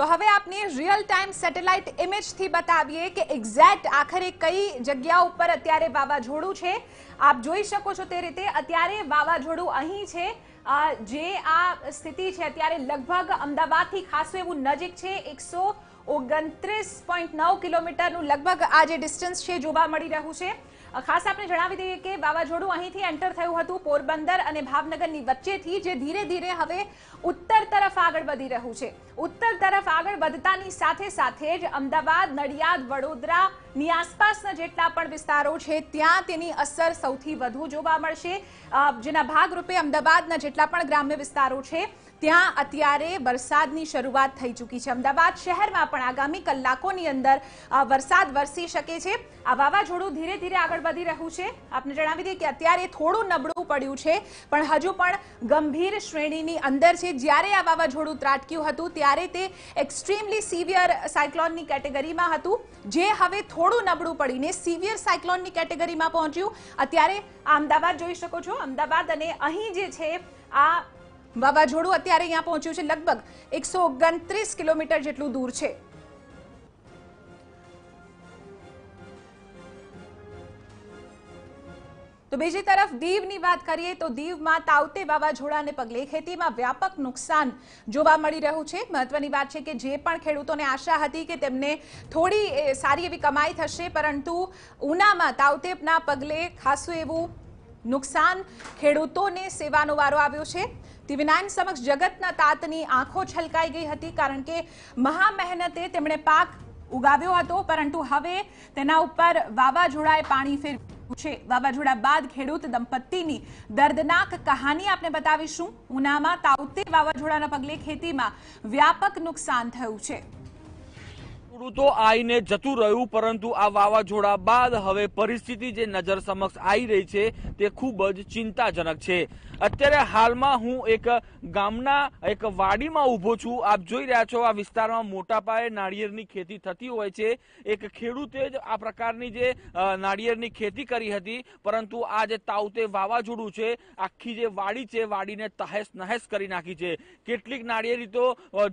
તો હવે આપને રિયલ ટાઈમ સેટેલાઇટ ઇમેજથી બતાવીએ કે એક્ઝેક્ટ આખરે કઈ જગ્યા ઉપર અત્યારે વાવાઝોડું છે। આપ જોઈ શકો છો તે રીતે અત્યારે વાવાઝોડું અહીં છે। જે આ સ્થિતિ છે અત્યારે લગભગ અમદાવાદથી ખાસું એવું નજીક છે। 129.9 કિલોમીટરનું લગભગ આ જે ડિસ્ટન્સ છે જોવા મળી રહ્યું છે। ખાસ આપણે જણાવી દઈએ કે વાવાઝોડું અહીંથી એન્ટર થયું હતું પોરબંદર અને ભાવનગરની વચ્ચેથી, જે ધીરે ધીરે હવે ઉત્તર તરફ આગળ વધી રહ્યું છે। ઉત્તર તરફ આગળ વધતાની સાથે સાથે જ અમદાવાદ, નડિયાદ, વડોદરાની આસપાસના જેટલા પણ વિસ્તારો છે ત્યાં તેની અસર સૌથી વધુ જોવા મળશે। જેના ભાગરૂપે અમદાવાદના જેટલા પણ ગ્રામ્ય વિસ્તારો છે ત્યાં અત્યારે વરસાદની શરૂઆત થઈ ચૂકી છે। અમદાવાદ શહેરમાં પણ આગામી કલાકોની અંદર વરસાદ વરસી શકે છે। આ વાવાઝોડું ધીરે ધીરે આગળ વધી રહ્યું છે। આપને જણાવી દઈએ કે અત્યારે થોડું નબળું પડ્યું છે પણ હજુ પણ ગંભીર શ્રેણીની અંદર છે। જ્યારે આ વાવાઝોડું ત્રાટક્યું હતું ત્યારે તે એક્સ્ટ્રીમલી સિવિયર સાયક્લોનની કેટેગરીમાં હતું, જે હવે થોડું નબળું પડીને સિવિયર સાયક્લોનની કેટેગરીમાં પહોંચ્યું। અત્યારે અમદાવાદ જોઈ શકો છો, અમદાવાદ અને અહીં જે છે આ વાવાઝોડું અત્યારે અહીંયા પહોંચ્યું છે, લગભગ 129 કિલોમીટર જેટલું દૂર છે। તો બીજી તરફ દીવની વાત કરીએ તો દીવમાં તાઉતે વાવાઝોડાને પગલે ખેતીમાં વ્યાપક નુકસાન જોવા મળી રહ્યું છે। મહત્વની વાત છે કે જે પણ ખેડૂતોને આશા હતી કે તેમને થોડી સારી એવી કમાઈ થશે, પરંતુ ઉનામાં તાઉતેના પગલે ખાસું એવું નુકસાન ખેડૂતોને સેવાનો વારો આવ્યો છે। TV9 સમક્ષ જગતના તાતની આંખો છલકાઈ ગઈ હતી, કારણ કે મહા મહેનતે તેમણે પાક ઉગાવ્યો હતો, પરંતુ હવે તેના ઉપર વાવાઝોડાએ પાણી ફેરવ્યું છે। વાવાઝોડા બાદ ખેડૂત દંપતીની દર્દનાક કહાની આપણે બતાવીશું। ઉનામાં તાઉતે વાવાઝોડાના પગલે ખેતીમાં વ્યાપક નુકસાન થયું છે। ખેડૂતો આવીને જતું રહ્યું, પરંતુ આ વાવાઝોડા બાદ હવે પરિસ્થિતિ જે નજર સમક્ષ આવી રહી છે તે ખૂબ જ ચિંતાજનક છે। અત્યારે હાલમાં હું એક ગામના એક વાડીમાં ઊભો છું। આપ જોઈ રહ્યા છો આ વિસ્તારમાં મોટા પાયે નાળિયેરની ખેતી થતી હોય છે। એક ખેડૂતે જ આ પ્રકારની જે નાળિયેરની ખેતી કરી હતી, પરંતુ આ જે તાઉતે વાવાઝોડું છે આખી જે વાડી છે વાડીને તહેસ નહેસ કરી નાખી છે। કેટલીક નાળિયેરી તો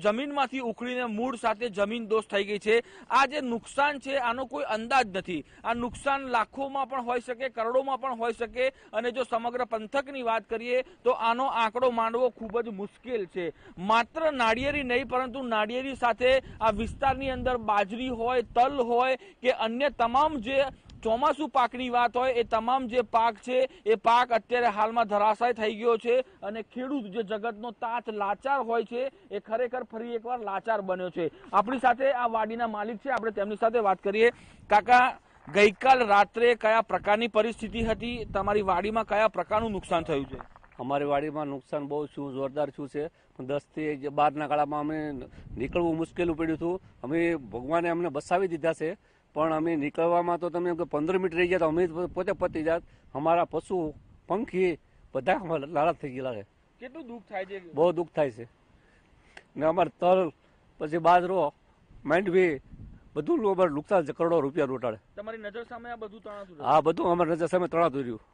જમીનમાંથી ઉખડીને મૂળ સાથે જમીન દોષ થઈ ગઈ છે। આ જે નુકસાન છે આનો કોઈ અંદાજ નથી। આ નુકસાન લાખોમાં પણ હોઈ શકે, કરોડોમાં પણ હોઈ શકે, અને જો સમગ્ર પંથકની વાત કરીએ તો આનો આંકડો માંડવો ખૂબ જ મુશ્કેલ છે। માત્ર નાળિયેરી નહીં, પરંતુ નાળિયેરી સાથે આ વિસ્તારની અંદર બાજરી હોય, તલ હોય કે અન્ય તમામ જે ચોમાસુ પાકની વાત હોય એ તમામ જે પાક છે એ પાક અત્યારે હાલમાં ધરાશાય થઈ ગયો છે, અને ખેડૂત જે જગતનો તાત લાચાર હોય છે એ ખરેખર ફરી એકવાર લાચાર બન્યો છે। આપણી સાથે આ વાડીના માલિક છે, આપણે તેમની સાથે વાત કરીએ। કાકા, ગઈકાલ રાત્રે કયા પ્રકારની પરિસ્થિતિ હતી? તમારી વાડીમાં કયા પ્રકારનું નુકસાન થયું છે? અમારી વાડીમાં નુકસાન બહુ શું જોરદાર શું છે। 10 થી 12ના ગાળામાં અમે નીકળવું મુશ્કેલ પડ્યું હતું। અમે ભગવાને અમને બસાવી દીધા છે, પણ અમે નીકળવામાં તો તમે 15 મિનિટ રહી ગયા તો અમે પોતે પતી જાત। અમારા પશુ, પંખી બધા અમારા લાલા થઈ ગયેલા છે। કેટલું દુઃખ થાય છે? બહુ દુઃખ થાય છે। ને અમારે તલ, પછી બાજરો, માંડવી બધું અમારે નુકસાન છે, કરોડો રૂપિયા લૂંટાડે। તમારી નજર સામે આ બધું તણાતું? હા, બધું અમારી નજર સામે તણાતું રહ્યું।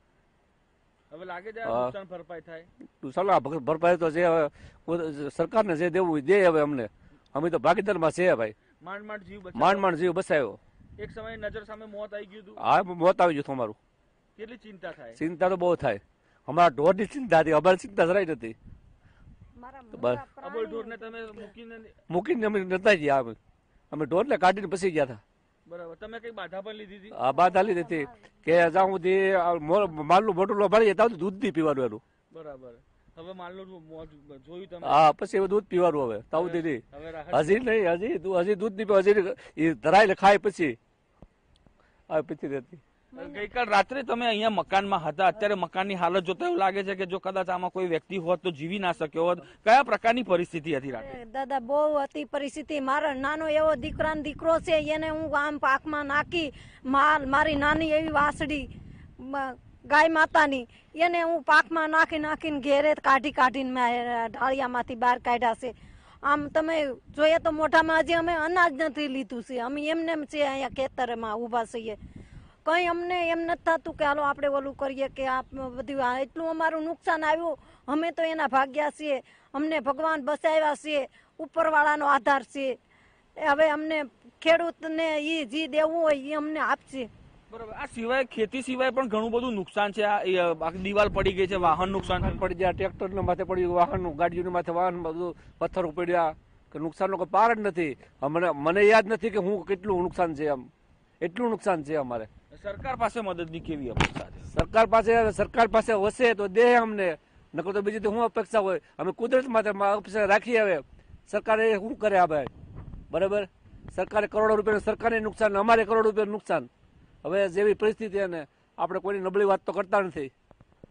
હવે લાગે છે નુકસાન ભરપાઈ થાય? નુકસાન ભરપાઈ તો જે હવે સરકારને જે દેવું દે, હવે અમને અમે તો ભાગીદારમાં છે ભાઈ। માંડ જીવ બસાયો। એક સમયે નજર સામે મોત આવી ગયું હતું? હા, મોત આવી ગયું અમારું। કેટલી ચિંતા થાય? ચિંતા તો બહુ થાય। અમારા ઢોરની ચિંતા હતી, અમારી ચિંતા જરાય નથી। ઢોરને તમે મૂકીને અમે નતા ગયા। અમે ઢોરને કાઢીને પછી ગયા હતા। બરાબર, તમે કઈ બાધા પણ લીધી હતી? હા, બાધા લીધી હતી કે જ્યાં સુધી માલનું મોટું ભરીએ ત્યાં દૂધ નહીં પીવાનું એનું। બરાબર, હવે માલનું જોયું તમે? હા, પછી હવે દૂધ પીવાનું। હવે તાવ દીધી હજી નહીં, હજી દૂધ નહીં પીવા, હજી ધરાઈને ખાય પછી આ પીતી રહેતી। ગઈકાલ રાત્રે તમે અહીંયા મકાનમાં હતા, અત્યારે મકાનની હાલત જોતા એવું લાગે છે કે જો કદાચ આમાં કોઈ વ્યક્તિ હોત તો જીવી ના શક્યો હોત। કયા પ્રકારની પરિસ્થિતિ હતી રાત્રે? દાદા, બહુ હતી પરિસ્થિતિ। મારો નાનો એવો દીકરો છે, એને હું આમ પાકમાં નાખી, મારી નાની એવી વાસળી ગાય માતાની, એને હું પાકમાં નાખીને ઘેરે કાઢીને ઢાળિયામાંથી બહાર કાઢ્યા છે। આમ તમે જોઈએ તો મોઢામાં હજી અમે અનાજ નથી લીધું છે। અમે એમને છે અહીંયા ખેતરમાં ઊભા છીએ। કંઈ અમને એમ નથી થતું કે હાલો આપણે ઓલું કરીએ કે આ બધું એટલું અમારું નુકસાન આવ્યું। અમે તો એના ભાગ્યા છીએ, અમને ભગવાન બચાવ્યા છે। ઉપરવાળાનો આધાર છે. હવે અમને ખેડૂતને ઈ જી દેવું હોય એ અમને આપશે. બરાબર. આ સિવાય ખેતી સિવાય પણ ઘણું બધું નુકસાન છે. આ દિવાલ પડી ગઈ છે, વાહન નુકસાન પડી ગયા, ટ્રેક્ટર માથે પડ્યું, વાહન ગાડીઓ માથે વાહન બધું પથ્થર પડ્યા, કે નુકસાનનો કોઈ પાર જ નથી. મને યાદ નથી કે હું કેટલું નુકસાન છે. આમ એટલું નુકસાન છે અમારે. સરકાર પાસે મદદની કેવી અપેક્ષા છે? સરકાર પાસે હશે તો દે અમને, નકર તો બીજી તો શું અપેક્ષા હોય? અમે કુદરત માટે અપેક્ષા રાખીએ. હવે સરકારે શું કરે? આ બરાબર, સરકારે કરોડો રૂપિયા, સરકારને નુકસાન, અમારે કરોડો રૂપિયા નુકસાન. હવે જેવી પરિસ્થિતિ, અને આપણે કોઈની નબળી વાત તો કરતા નથી.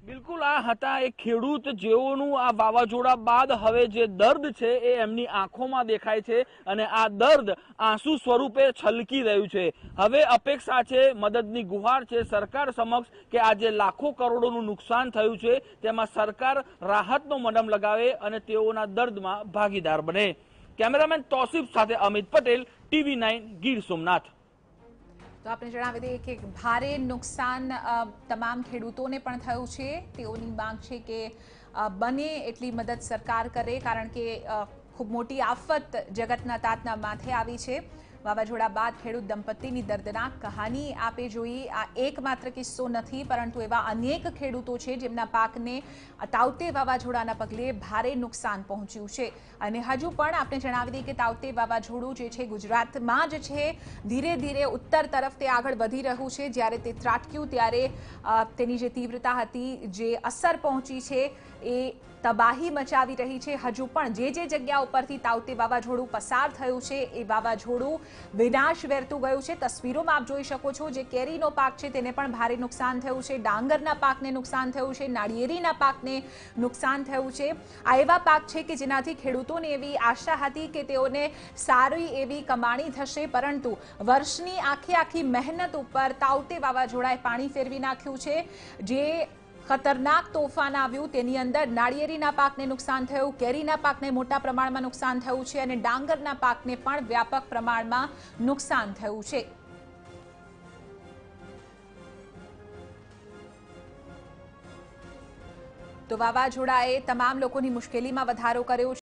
બિલકુલ, આ હતા એક ખેડૂત જેઓનું આ વાવાઝોડા બાદ હવે જે દર્દ છે એ એમની આંખોમાં દેખાય છે, અને આ દર્દ આંસુ સ્વરૂપે છલકી રહ્યું છે. હવે અપેક્ષા છે, મદદની ગુહાર છે સરકાર સમક્ષ કે આ જે લાખો કરોડોનું નુકસાન થયું છે તેમાં સરકાર રાહતનો મલમ લગાવે અને તેઓના દર્દમાં ભાગીદાર બને. કેમેરામેન તૌસીફ સાથે અમિત પટેલ, TV9 ગીર સોમનાથ. તો આપણે જણાવી દઈએ કે ભારે નુકસાન તમામ ખેડૂતોને પણ થયું છે. તેઓની માંગ છે કે બને એટલી મદદ સરકાર કરે, કારણ કે ખૂબ મોટી આફત જગતના તાતના માથે આવી છે. વાવાઝોડા બાદ ખેડૂત દંપતીની દર્દનાક કહાની આપે જોઈ. આ એકમાત્ર કિસ્સો નથી, પરંતુ એવા અનેક ખેડૂતો છે જેમના પાકને તાઉતે વાવાઝોડાના પગલે ભારે નુકસાન પહોંચ્યું છે. અને હજુ પણ આપણે જણાવી દઈએ કે તાઉતે વાવાઝોડું જે છે ગુજરાતમાં જ છે, ધીરે ધીરે ઉત્તર તરફ તે આગળ વધી રહ્યું છે. જ્યારે તે ત્રાટક્યું ત્યારે તેની જે તીવ્રતા હતી, જે અસર પહોંચી છે, એ તબાહી મચાવી રહી છે. હજુ પણ જે જગ્યા ઉપરથી તાઉતે વાવાઝોડું પસાર થયું છે એ વાવાઝોડું વિનાશ વેરતું ગયું છે. તસવીરોમાં આપ જોઈ શકો છો, જે કેરીનો પાક છે તેને પણ ભારે નુકસાન થયું છે, ડાંગરના પાકને નુકસાન થયું છે, નાળિયેરીના પાકને નુકસાન થયું છે. આ એવા પાક છે કે જેનાથી ખેડૂતોને એવી આશા હતી કે તેઓને સારી એવી કમાણી થશે, પરંતુ વર્ષની આખી મહેનત ઉપર તાઉતે વાવાઝોડાએ પાણી ફેરવી નાખ્યું છે. જે ખતરનાક તોફાન આવ્યું તેની અંદર નાળિયેરીના પાકને નુકસાન થયું, કેરીના પાકને મોટા પ્રમાણમાં નુકસાન થયું છે, અને ડાંગરના પાકને પણ વ્યાપક પ્રમાણમાં નુકસાન થયું છે. તો વાવાઝોડાએ તમામ લોકોની મુશ્કેલીમાં વધારો કર્યો છે.